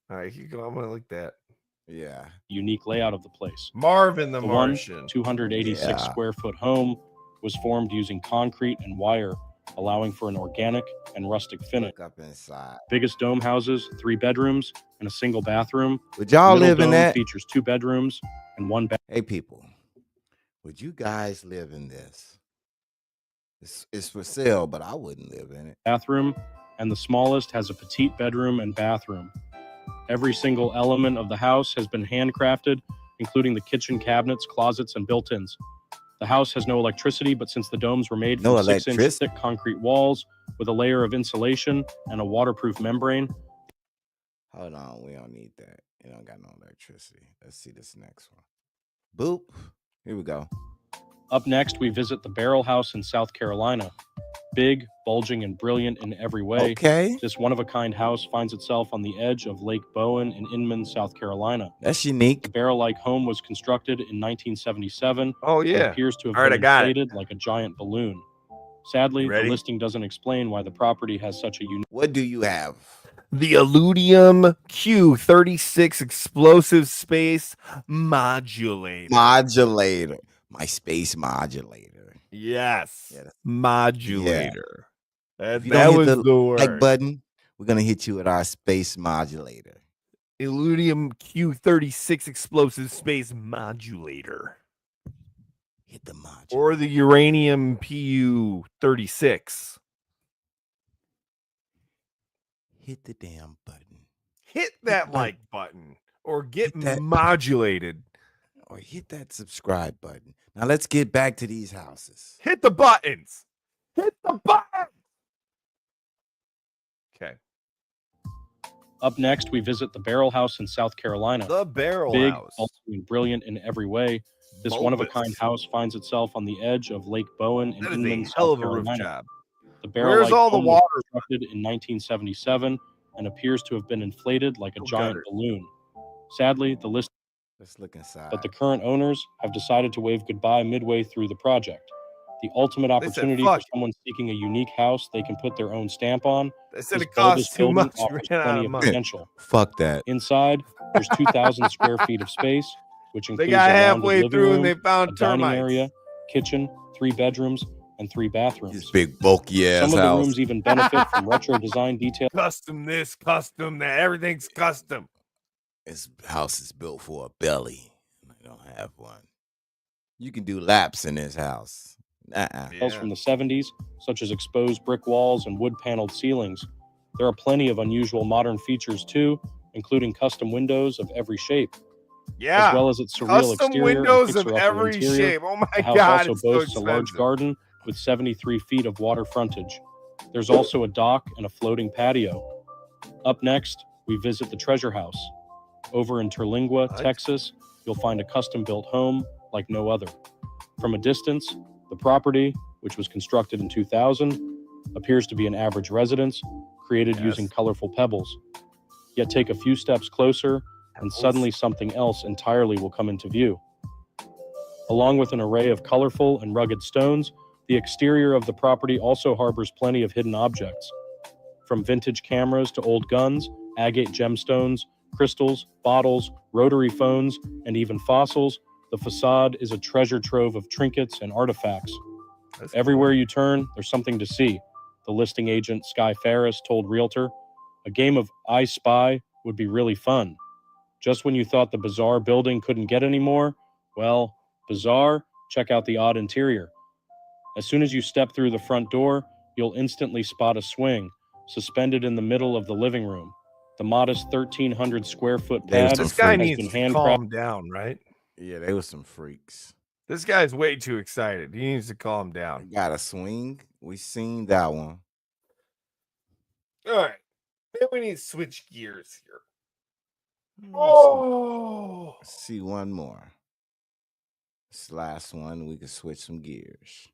All right, keep going. I'm gonna look that. Yeah. unique layout of the place. Marvin the The one Martian. 286 Yeah. square foot home was formed using concrete and wire, allowing for an organic and rustic finish. Look up inside. Biggest dome houses, 3 bedrooms and a single bathroom. Would y'all Middle live in dome that? features 2 bedrooms and 1 Hey people, would you guys live in this? It's for sale, but I wouldn't live in it. bathroom, and the smallest has a petite bedroom and bathroom. Every single element of the house has been handcrafted, including the kitchen cabinets, closets, and built-ins. The house has no electricity, but since the domes were made No from 6-inch electricity? thick concrete walls with a layer of insulation and a waterproof membrane, Hold on, we don't need that. You don't got no electricity. Let's see this next one. Boop. Here we go. Up next, we visit the Barrel House in South Carolina. Big, bulging, and brilliant in every way, Okay, this one-of-a-kind house finds itself on the edge of Lake Bowen in Inman, South Carolina. that's The unique. barrel-like home was constructed in 1977 Oh and yeah. appears to have All right, been I got it. inflated like a giant balloon. Sadly, You the ready? listing doesn't explain why the property has such a unique What do you have? The Illudium Q36 explosive space modulator. Modulator. My space modulator. Yes. Yeah, that's- Modulator. If you That don't was hit the word. like button, we're gonna hit you with our space modulator. Illudium Q36 explosive space modulator. Hit the modulator. Or the Uranium PU36. Hit the damn button. Hit that Hit like button or get Hit that- modulated. Or hit that subscribe button. Now let's get back to these houses. Hit the buttons. Hit the button. Okay. Up next, we visit the Barrel House in South Carolina. The Barrel Big, House. bulky, and brilliant in every way, this one-of-a-kind Bulbous. house finds itself on the edge of Lake Bowen in That is Inman, a South hell of a roof Carolina. job. The Where's barrel-like all the home was water? constructed in 1977 and appears to have been inflated like a Oh, giant gutter. balloon. Sadly, the list Let's look inside. but the current owners have decided to wave goodbye midway through the project. The ultimate They said, opportunity for "Fuck it." someone seeking a unique house they can put their own stamp on. They said this it costs bulbous too building much. offers Ran out plenty of of money. potential. Fuck that. Inside, there's 2,000 square feet of space, which They includes got a rounded halfway living through room, and they a found dining termites. area, kitchen, 3 bedrooms, and 3 This bathrooms. big bulky ass Some of the house. rooms even benefit from retro design detail. Custom this, custom that. Everything's custom. This house is built for a belly. I don't have one. You can do laps in this house. Details from the 70s, such as exposed brick walls and wood-paneled ceilings. There are plenty of unusual modern features too, including custom windows of every shape, Yeah. as well as its surreal Custom exterior windows and of fixer-upper every interior. shape. Oh my The house god, also it's so boasts a large expensive. garden with 73 feet of water frontage. There's also a dock and a floating patio. Up next, we visit the Treasure House. Over in Terlingua, What? Texas, you'll find a custom-built home like no other. From a distance, the property, which was constructed in 2000, appears to be an average residence, created using Yes. colorful pebbles. Yet take a few steps closer, and suddenly something else entirely will come into view. Along with an array of colorful and rugged stones, the exterior of the property also harbors plenty of hidden objects. From vintage cameras to old guns, agate gemstones, crystals, bottles, rotary phones, and even fossils, the facade is a treasure trove of trinkets and artifacts. That's Everywhere you turn, there's something to see, the listing agent Sky Ferris told Realtor. A game of I Spy would be really fun. Just when you thought the bizarre building couldn't get any more, well, bizarre, check out the odd interior. As soon as you step through the front door, you'll instantly spot a swing, suspended in the middle of the living room. The modest 1,300 square foot There's pad some This guy has freaks. needs been to handcrafted. calm down, right? Yeah, they were some freaks. This guy's way too excited. He needs to calm down. Got a swing. We seen that one. All right. Then we need to switch gears here. Let's Oh, see one more. This last one, we can switch some gears.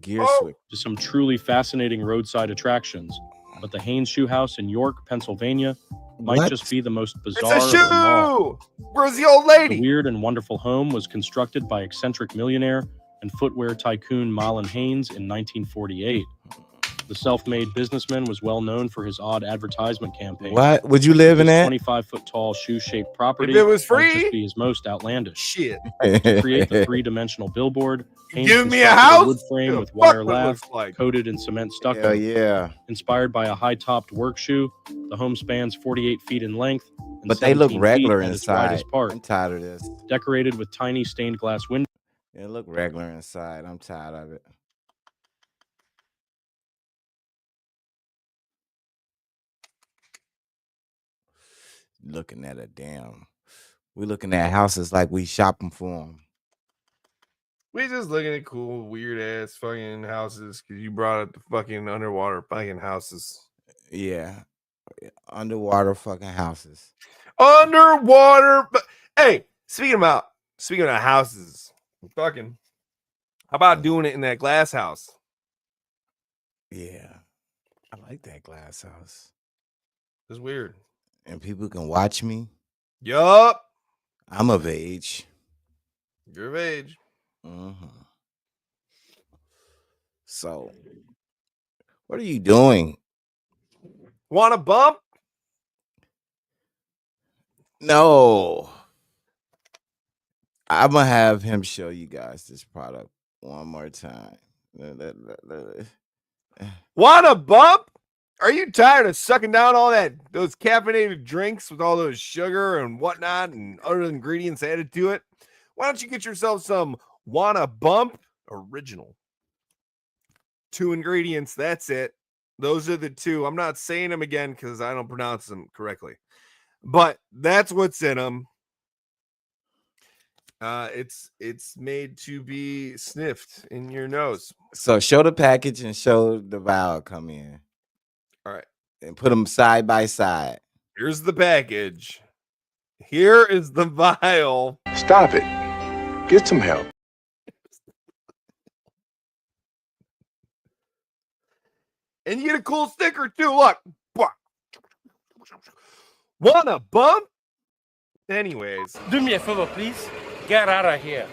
Gear Oh. switch. To some truly fascinating roadside attractions, but the Haynes Shoe House in York, Pennsylvania, might What? just be the most it's bizarre a of them all. shoe. Where's the old The lady? weird and wonderful home was constructed by eccentric millionaire and footwear tycoon Marlon Haynes in 1948. The self-made businessman was well known for his odd advertisement campaign. What? Would you live in This that? 25-foot-tall shoe-shaped property If it was might just free, be his most outlandish. shit. To create the three-dimensional billboard, Haynes Give me a constructed house. wood frame Give a with fuck wire what it lath, looks like. coated in cement stucco. Hell yeah. Inspired by a high-topped work shoe, the home spans 48 feet in length and But they look 17 feet regular at its inside. widest part, I'm tired of this. decorated with tiny stained glass windows. It look regular inside. I'm tired of it. Looking at a damn. We looking at houses like we shopping for them. We just looking at cool, weird ass fucking houses because you brought up the fucking underwater fucking houses. Yeah. Underwater fucking houses. Underwater. But hey, speaking of houses, fucking, how about doing it in that glass house? Yeah. I like that glass house. It's weird. And people can watch me. Yup. I'm of age. You're of age. So, what are you doing? Want a bump? No. I'm going to have him show you guys this product one more time. Want a bump? Are you tired of sucking down all those caffeinated drinks with all those sugar and whatnot and other ingredients added to it? Why don't you get yourself some Wanna Bump Original? 2 ingredients, that's it. Those are the 2. I'm not saying them again because I don't pronounce them correctly. But that's what's in them. It's made to be sniffed in your nose. So, show the package and show the vial come in. All right. And put them side by side. Here's the package. Here is the vial. Stop it. Get some help. And you get a cool sticker too. Look. Wanna bump? Anyways. Do me a favor, please. Get out of here.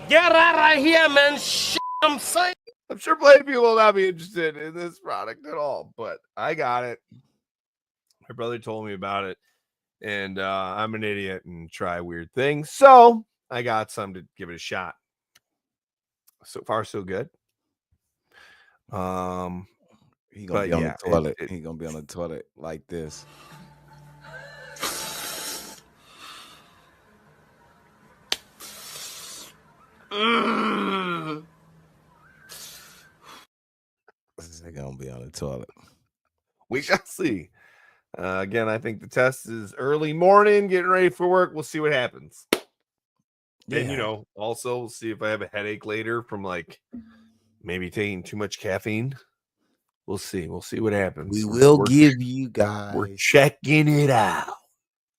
Get out of here, man. I'm saying. I'm sure plenty of people will not be interested in this product at all, but I got it. My brother told me about it, and I'm an idiot and try weird things. So I got some to give it a shot. So far, so good. He gonna But be on yeah, the toilet. it- He gonna be on the toilet like this. They're gonna be on the toilet. we shall see. Again, I think the test is early morning, getting ready for work. We'll see what happens. And, you Yeah. know, also we'll see if I have a headache later from like maybe taking too much caffeine. We'll see. We'll see what happens. We will We're- give you guys. We're checking it out.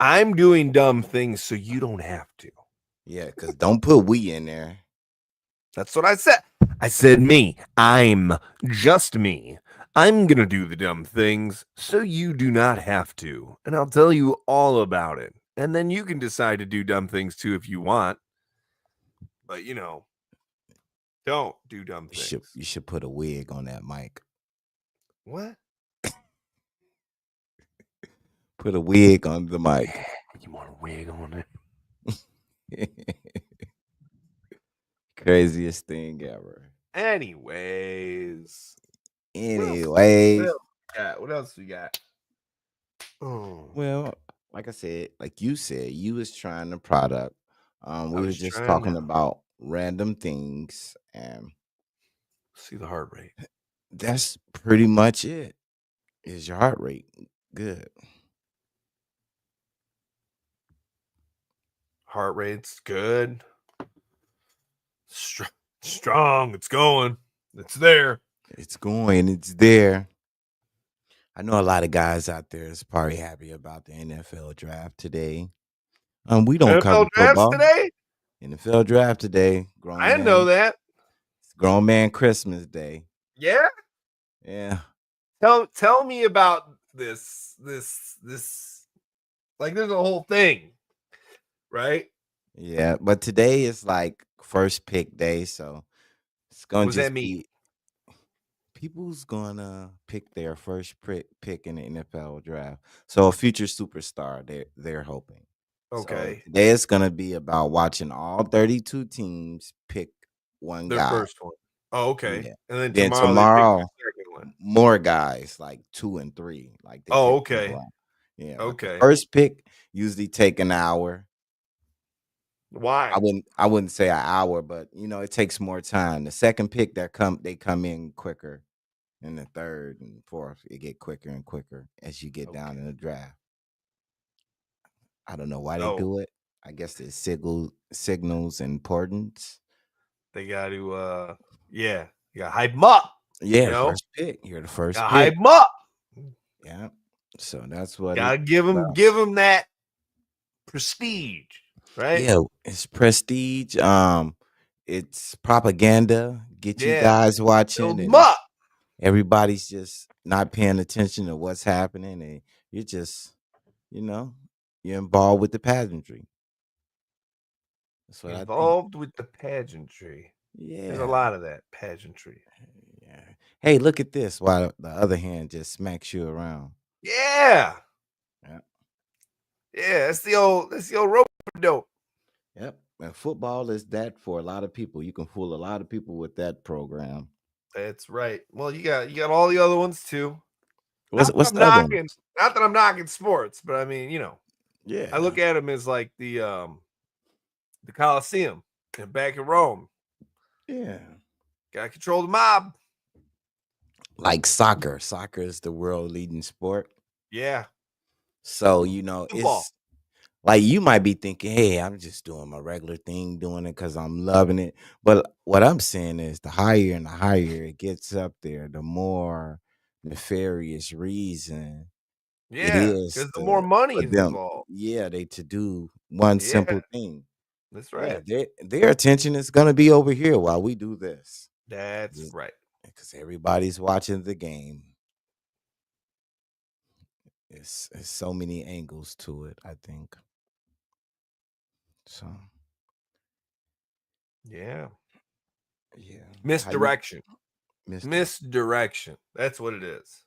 I'm doing dumb things so you don't have to. Yeah, because don't put we in there. That's what I said. I said me. I'm just me. I'm going to do the dumb things so you do not have to. And I'll tell you all about it. And then you can decide to do dumb things too if you want. But, don't do dumb things. You should put a wig on that mic. What? Put a wig on the mic. You want a wig on it? Craziest thing ever. Anyways. What else we got? Oh. Well, like I said, like you said, you was trying the product. We were was just trying talking to- about random things, and See the heart rate. that's pretty much it. Is your heart rate good? Heart rate's good. Strong. It's going. It's there. It's going. It's there. I know a lot of guys out there is probably happy about the NFL draft today. We don't cover NFL drafts football. today? NFL draft today. I didn't know that. It's Grown Man Christmas Day. Yeah. Yeah. Tell me about this. Like, there's a whole thing, right? Yeah, but today is like first pick day, so it's gonna What does just that mean? be people's gonna pick their first pick in the NFL draft. So a future superstar, they're hoping. Okay. So today it's gonna be about watching all 32 teams pick one Their guy. first one. Oh, okay. Yeah. And Then tomorrow, tomorrow, they pick the second one. more guys like 2 and 3. Like they Oh, pick okay. people out. Yeah. but the Okay. first pick usually take an hour. Why? I wouldn't say an hour, but it takes more time. The second pick they come in quicker, and the third and fourth it get quicker and quicker as you get down in the draft. I don't know why they do it. I guess it signals importance. They got to, you got to hype them up. Yeah, first pick. You're the first Gotta pick. hype them up. Yeah. So that's what. Gotta give them that prestige, right? Yeah, it's prestige. It's propaganda. Get you Yeah. guys watching. Build 'em And up. everybody's just not paying attention to what's happening, and you're just, you're involved with the pageantry. That's what Involved with the pageantry. I think. There's Yeah. a lot of that pageantry. Yeah. Hey, look at this. While the other hand just smacks you around. Yeah. Yeah. Yeah, that's the old rope dope. Yep. And football is that for a lot of people. You can fool a lot of people with that program. That's right. Well, you got all the other ones too. What's Not the that I'm other one? knocking, not that I'm knocking sports, but I mean, Yeah. I look at them as like the Colosseum back in Rome. Yeah. Got to control the mob. Like soccer. Soccer is the world leading sport. Yeah. So, Football. it's like you might be thinking, hey, I'm just doing my regular thing, doing it because I'm loving it. But what I'm saying is the higher and the higher it gets up there, the more nefarious reason it Yeah, is because the more money for is them. involved. Yeah, to do one simple Yeah. thing. That's Yeah, right. their attention is gonna be over here while we do this. That's Yeah. right. Because everybody's watching the game. It's so many angles to it, I think. So Yeah. yeah. Misdirection. Missed Misdirection. That's what it is.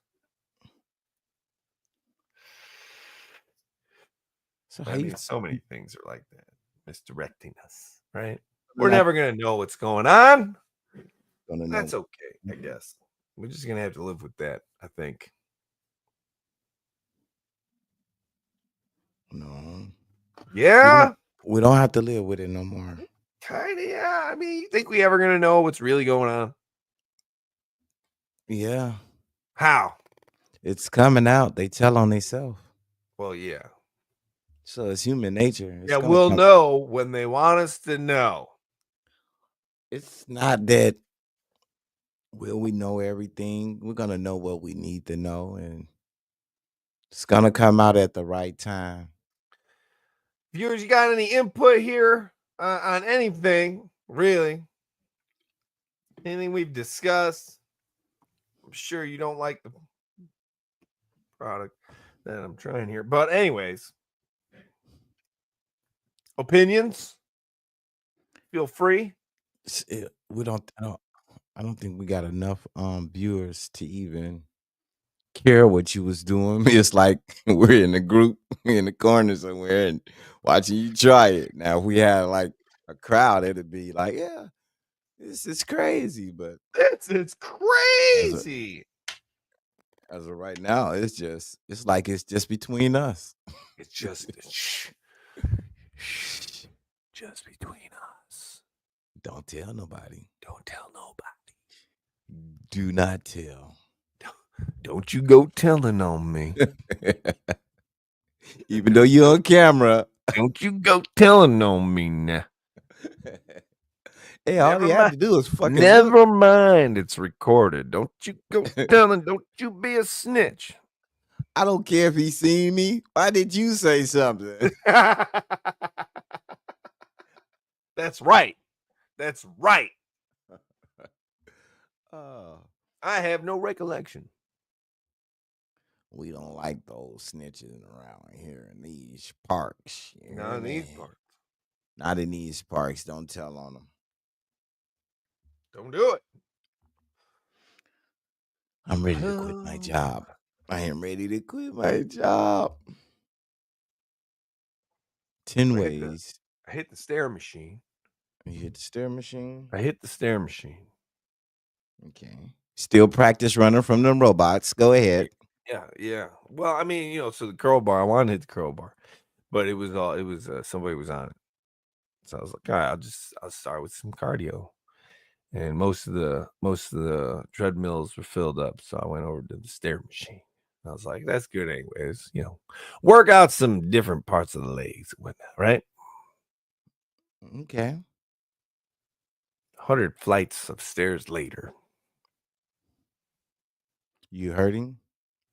So I how you mean, so many things are like that. Misdirecting us, right? We're We're not- never gonna know what's going on. gonna know? That's okay, I guess. We're just gonna have to live with that, I think. No. Yeah, We don't have to live with it no more. kind of. Yeah. I mean, you think we ever gonna know what's really going on? Yeah. How? It's coming out. They tell on themselves. Well, yeah. So it's human nature. It's Yeah, gonna we'll come- know when they want us to know. It's not that will we know everything. We're gonna know what we need to know, and it's gonna come out at the right time. Viewers, you got any input here on anything, really? Anything we've discussed, I'm sure you don't like the product that I'm trying here. But anyways, opinions, feel free. We don't. I don't think we got enough viewers to even care what you was doing. It's like we're in a group in the corner somewhere and watching you try it. Now, if we had like a crowd, it'd be like, yeah, this is crazy. But It's crazy. as of right now, it's like it's just between us. It's just just between us. Don't tell nobody. Don't tell nobody. Do not tell. Don't you go telling on me. Even though you're on camera. Don't you go telling on me now. Hey, all you have to do is fucking Never mind, it's recorded. Don't you go telling. Don't you be a snitch. I don't care if he seen me. Why did you say something? That's right. That's right. Oh, I have no recollection. we don't like those snitching around here in these parks. You Not in hear these me? parts. Not in these parks. Don't tell on them. Don't do it. I'm ready to quit my job. I am ready to quit my job. 10 ways. I hit the stair machine. You hit the stair machine. I hit the stair machine. Okay. Still practice running from them robots. Go ahead. Yeah. Well, I mean, so the curl bar, I wanted to hit the curl bar, but somebody was on it. So I was like, all right, I'll start with some cardio. And most of the treadmills were filled up. So I went over to the stair machine. And I was like, that's good anyways, work out some different parts of the legs and whatnot, right? Okay. 100 flights of stairs later. You hurting?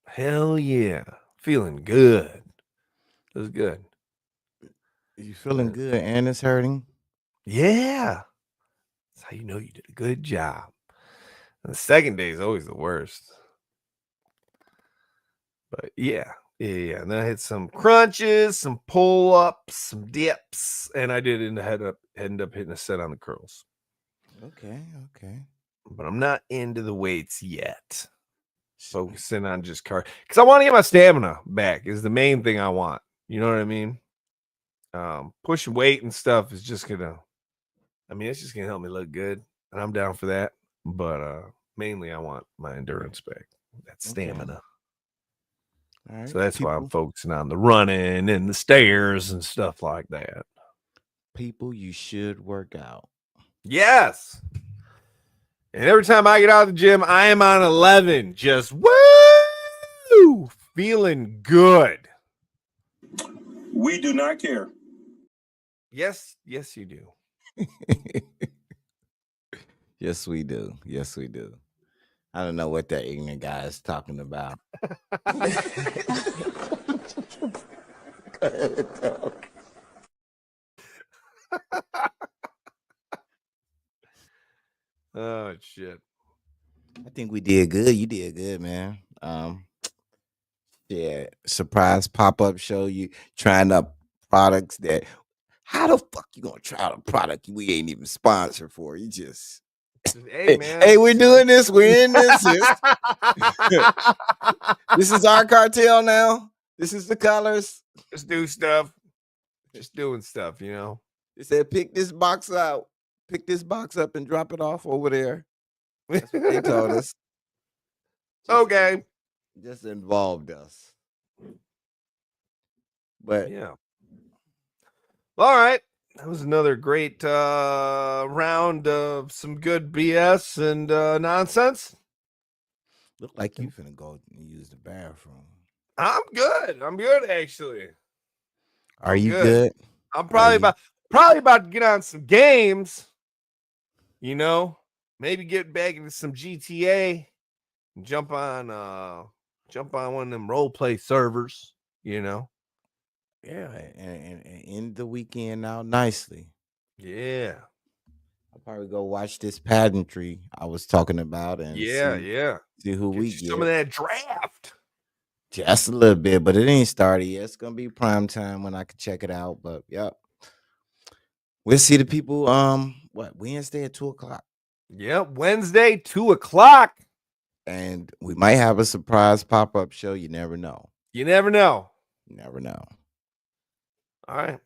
Hell yeah. Feeling good. It was good. You feeling good and it's hurting? Yeah. That's how you know you did a good job. And the second day is always the worst. But yeah. And then I hit some crunches, some pull-ups, some dips, and I did end up hitting a set on the curls. Okay. But I'm not into the weights yet. Focusing on just cardio. Because I want to get my stamina back is the main thing I want. You know what I mean? Pushing weight and stuff is just gonna, it's just gonna help me look good. And I'm down for that. But mainly I want my endurance back. That stamina. All right. So that's why I'm focusing on the running and the stairs and stuff like that. People, you should work out. Yes. And every time I get out of the gym, I am on 11. Just woo! Feeling good. We do not care. Yes, you do. Yes, we do. I don't know what that ignorant guy is talking about. Oh shit. I think we did good. You did good, man. Yeah, surprise pop-up show. You trying up products that how the fuck you gonna try out a product we ain't even sponsored for? You just Hey man. Hey, we're doing this. We're in this. This is our cartel now. This is the colors. Just do stuff. Just doing stuff, They said pick this box out. Pick this box up and drop it off over there. That's what they told us. Okay. Just involved us. But Yeah. All right. That was another great round of some good BS and nonsense. look like you finna go and use the bathroom. I'm good actually. Are you good. good? I'm probably about to get on some games. Maybe get back into some GTA and jump on one of them role play servers, Yeah, and end the weekend out nicely. Yeah. I probably go watch this pageantry I was talking about and Yeah, see, yeah. see who Get we you get. some of that draft. Just a little bit, but it ain't started yet. It's gonna be prime time when I can check it out. But yep. We'll see the people Wednesday at 2:00. Yep, Wednesday, 2:00. And we might have a surprise pop-up show. You never know. You never know. You never know. All right.